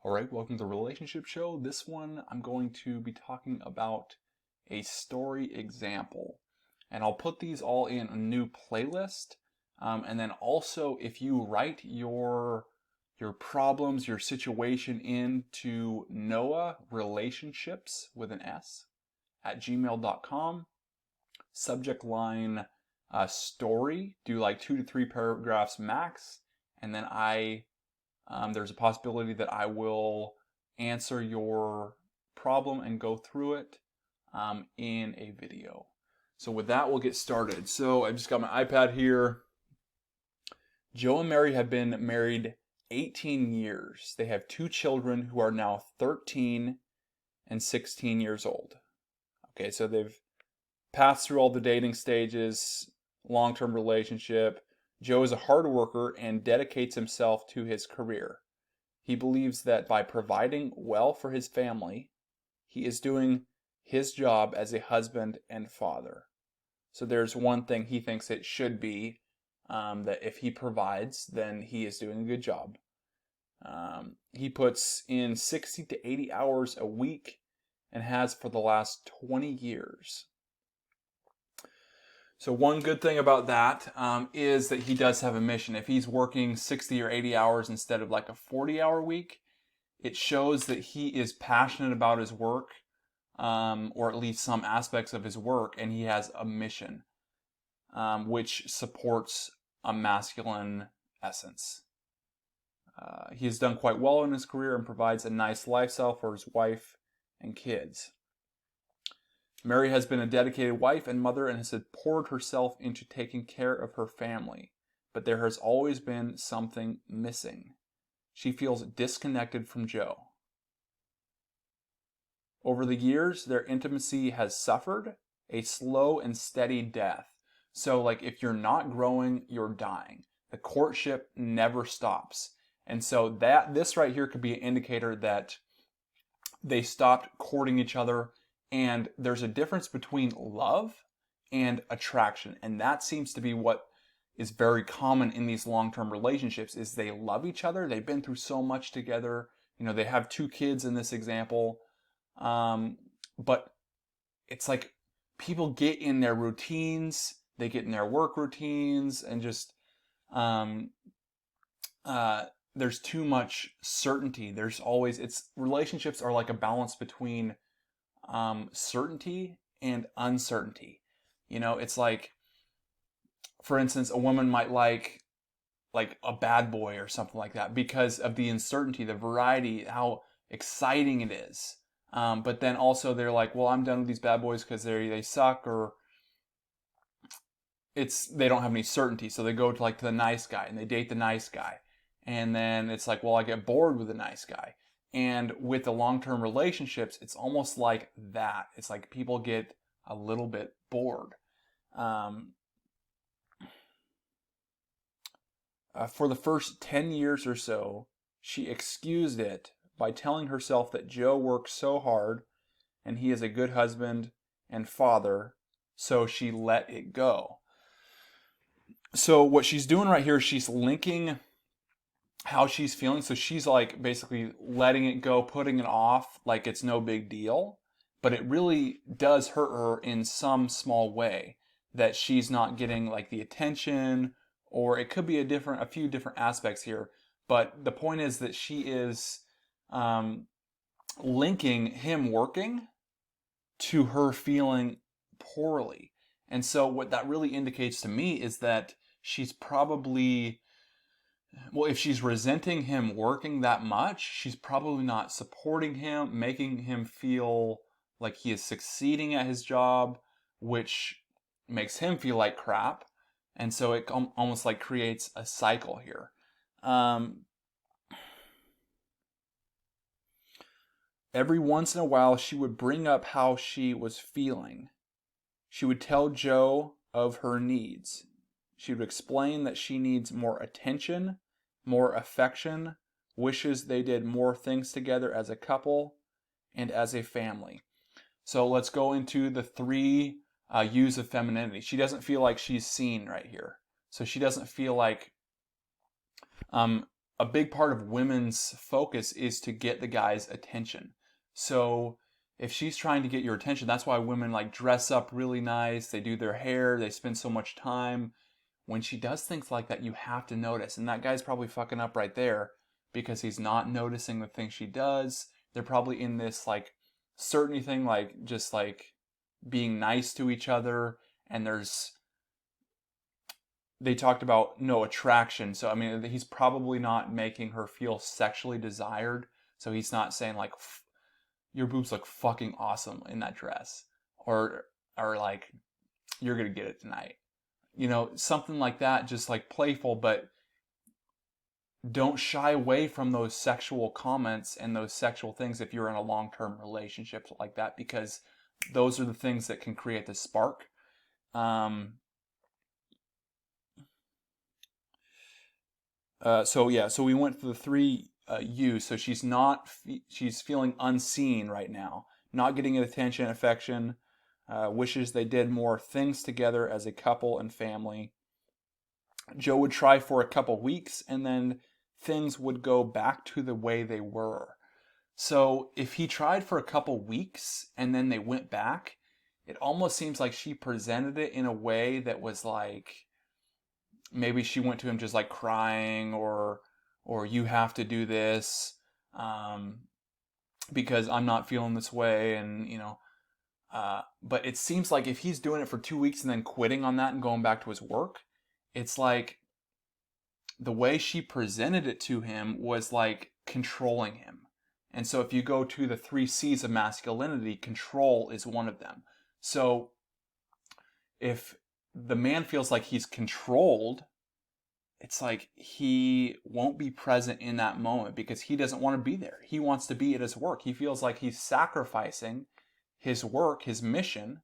Alright, welcome to the Relationship Show. This one I'm going to be talking about a story example. And I'll put these all in a new playlist. And then also, if you write your problems, your situation into Noah Relationships with an S at gmail.com, subject line story, do like 2 to 3 paragraphs max, and then there's a possibility that I will answer your problem and go through it in a video. So with that, we'll get started. So I've just got my iPad here. Joe and Mary have been married 18 years. They have 2 children who are now 13 and 16 years old. Okay, so they've passed through all the dating stages, long-term relationship. Joe is a hard worker and dedicates himself to his career. He believes that by providing well for his family, he is doing his job as a husband and father. So there's one thing he thinks it should be, that if he provides, then he is doing a good job. He puts in 60 to 80 hours a week and has for the last 20 years. So one good thing about that is that he does have a mission. If he's working 60 or 80 hours instead of like a 40-hour week, it shows that he is passionate about his work, or at least some aspects of his work, and he has a mission, which supports a masculine essence. He has done quite well in his career and provides a nice lifestyle for his wife and kids. Mary has been a dedicated wife and mother and has poured herself into taking care of her family, but there has always been something missing. She feels disconnected from Joe. Over the years, their intimacy has suffered a slow and steady death. So, like, if you're not growing, you're dying. The courtship never stops. And so this right here could be an indicator that they stopped courting each other. And there's a difference between love and attraction. And that seems to be what is very common in these long-term relationships, is they love each other. They've been through so much together. You know, they have 2 kids in this example. But it's like people get in their routines. They get in their work routines and just, there's too much certainty. Relationships are like a balance between certainty and uncertainty. You know, it's like, for instance, a woman might like a bad boy or something like that because of the uncertainty, the variety, how exciting it is. But then also they're like, well, I'm done with these bad boys because they suck, or they don't have any certainty. So they go to the nice guy and they date the nice guy. And then it's like, well, I get bored with the nice guy. And with the long-term relationships, it's almost like that. It's like people get a little bit bored. For the first 10 years or so, she excused it by telling herself that Joe works so hard and he is a good husband and father, so she let it go. So what she's doing right here, she's linking how she's feeling. So she's like basically letting it go, putting it off like it's no big deal, but it really does hurt her in some small way, that she's not getting like the attention, or it could be a few different aspects here. But the point is that she is linking him working to her feeling poorly. And so what that really indicates to me is that she's probably, well, if she's resenting him working that much, she's probably not supporting him, making him feel like he is succeeding at his job, which makes him feel like crap. And so it almost like creates a cycle here. Every once in a while, she would bring up how she was feeling. She would tell Joe of her needs. She would explain that she needs more attention, more affection, wishes they did more things together as a couple and as a family. So let's go into the 3 U's of femininity. She doesn't feel like she's seen right here. So she doesn't feel like a big part of women's focus is to get the guy's attention. So if she's trying to get your attention, that's why women like dress up really nice, they do their hair, they spend so much time. When she does things like that, you have to notice. And that guy's probably fucking up right there because he's not noticing the things she does. They're probably in this like certainty thing, like just like being nice to each other. And they talked about no attraction. So, I mean, he's probably not making her feel sexually desired. So he's not saying like, your boobs look fucking awesome in that dress. Or like, you're going to get it tonight. You know, something like that, just like playful, but don't shy away from those sexual comments and those sexual things if you're in a long-term relationship like that, because those are the things that can create the spark. So we went for the three U's. So she's feeling unseen right now, not getting attention, affection, wishes they did more things together as a couple and family. Joe would try for a couple weeks and then things would go back to the way they were. So if he tried for a couple weeks and then they went back, it almost seems like she presented it in a way that was like, maybe she went to him just like crying or you have to do this because I'm not feeling this way, and you know, but it seems like if he's doing it for 2 weeks and then quitting on that and going back to his work, it's like the way she presented it to him was like controlling him. And so if you go to the 3 C's of masculinity, control is one of them. So if the man feels like he's controlled, it's like he won't be present in that moment because he doesn't want to be there. He wants to be at his work. He feels like he's sacrificing his work, his mission,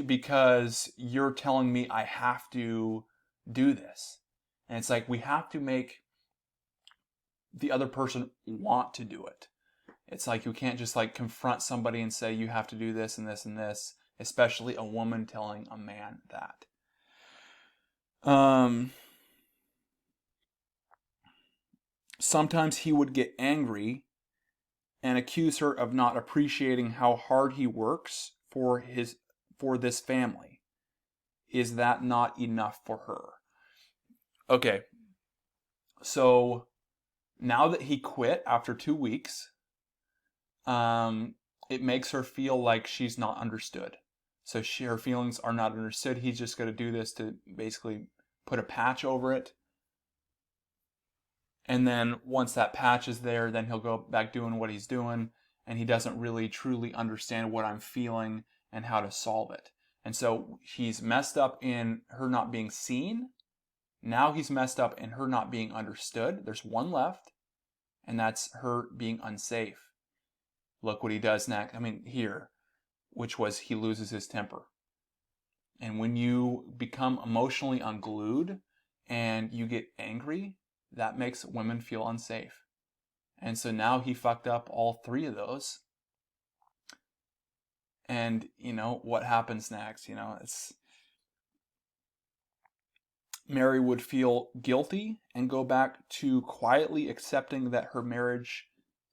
because you're telling me I have to do this. And it's like we have to make the other person want to do it. It's like you can't just like confront somebody and say you have to do this and this and this, especially a woman telling a man that. Sometimes he would get angry and accuse her of not appreciating how hard he works for this family. Is that not enough for her? Okay, so now that he quit after 2 weeks, it makes her feel like she's not understood. So her feelings are not understood. He's just going to do this to basically put a patch over it. And then once that patch is there, then he'll go back doing what he's doing. And he doesn't really truly understand what I'm feeling and how to solve it. And so he's messed up in her not being seen. Now he's messed up in her not being understood. There's one left. And that's her being unsafe. Look what he does next. I mean, here, which was he loses his temper. And when you become emotionally unglued and you get angry, that makes women feel unsafe. And so now he fucked up all 3 of those. And, you know, what happens next? You know, Mary would feel guilty and go back to quietly accepting that her marriage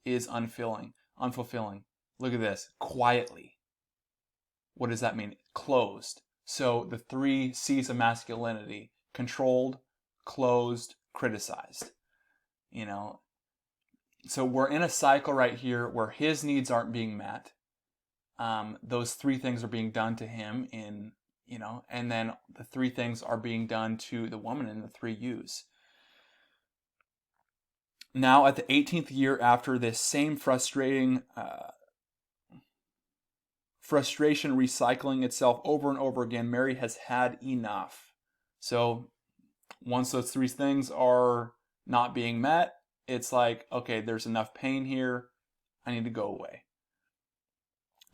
is unfulfilling. Look at this. Quietly. What does that mean? Closed. So the 3 C's of masculinity: controlled, closed, criticized. You know, so we're in a cycle right here where his needs aren't being met. Those 3 things are being done to him in, you know, and then the 3 things are being done to the woman in the 3 U's. Now at the 18th year after this same frustration recycling itself over and over again, Mary has had enough. So once those 3 things are not being met, it's like, okay, there's enough pain here. I need to go away.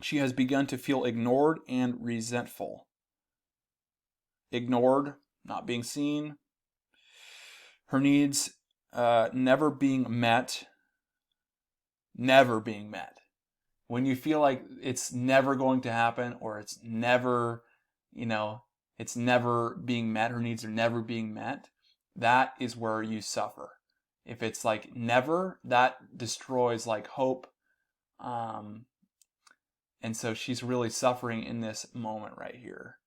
She has begun to feel ignored and resentful. Ignored, not being seen. Her needs never being met. Never being met. When you feel like it's never going to happen, or it's never, you know, it's never being met, her needs are never being met, that is where you suffer. If it's like never, that destroys like hope. And so she's really suffering in this moment right here.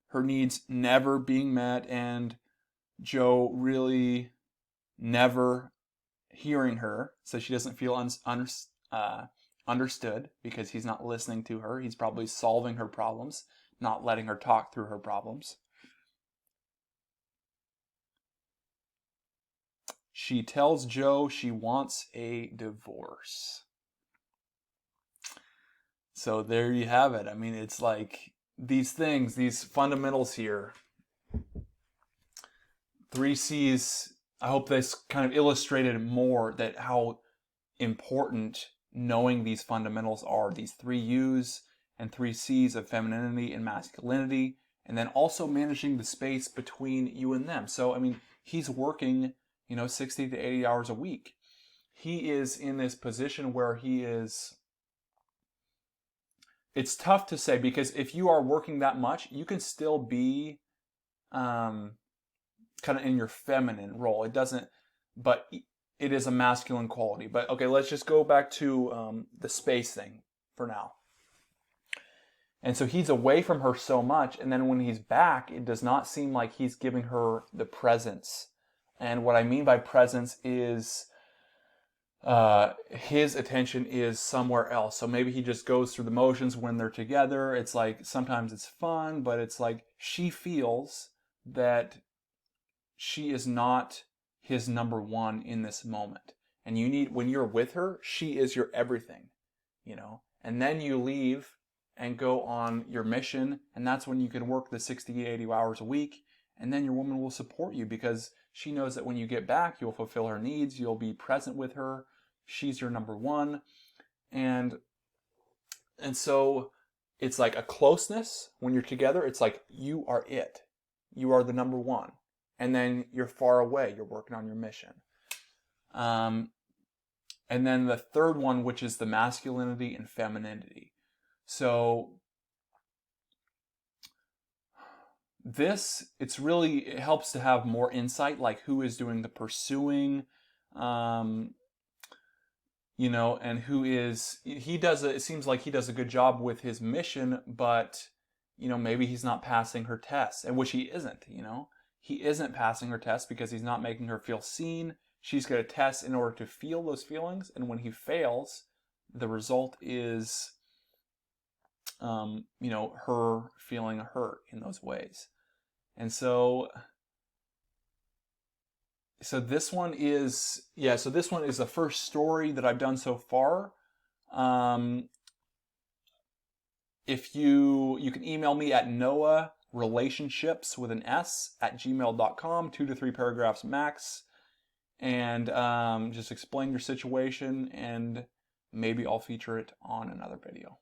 Her needs never being met, and Joe really never hearing her, so she doesn't feel understood because he's not listening to her. He's probably solving her problems, not letting her talk through her problems. She tells Joe she wants a divorce. So there you have it. I mean, it's like these things, these fundamentals here. 3Cs, I hope this kind of illustrated more that how important knowing these fundamentals are. These 3Us and 3Cs of femininity and masculinity, and then also managing the space between you and them. So, I mean, he's working, 60 to 80 hours a week. He is in this position where he is, it's tough to say, because if you are working that much, you can still be kind of in your feminine role. It doesn't, but it is a masculine quality. But okay, let's just go back to the space thing for now. And so he's away from her so much, and then when he's back, it does not seem like he's giving her the presence. And what I mean by presence is his attention is somewhere else. So maybe he just goes through the motions when they're together. It's like sometimes it's fun, but it's like she feels that she is not his number one in this moment. And when you're with her, she is your everything, and then you leave and go on your mission, and that's when you can work the 60, 80 hours a week, and then your woman will support you because she knows that when you get back, you'll fulfill her needs, you'll be present with her, she's your number one, and so it's like a closeness when you're together. It's like you are it, you are the number one, and then you're far away, you're working on your mission. And then the third one, which is the masculinity and femininity. So it helps to have more insight, like who is doing the pursuing, and who is, it seems like he does a good job with his mission, but, maybe he's not passing her tests, and which he isn't, he isn't passing her tests because he's not making her feel seen. She's got to test in order to feel those feelings, and when he fails, the result is her feeling hurt in those ways. And so this one is the first story that I've done so far. If you can email me at noahrelationships@gmail.com, 2 to 3 paragraphs max, and just explain your situation, and maybe I'll feature it on another video.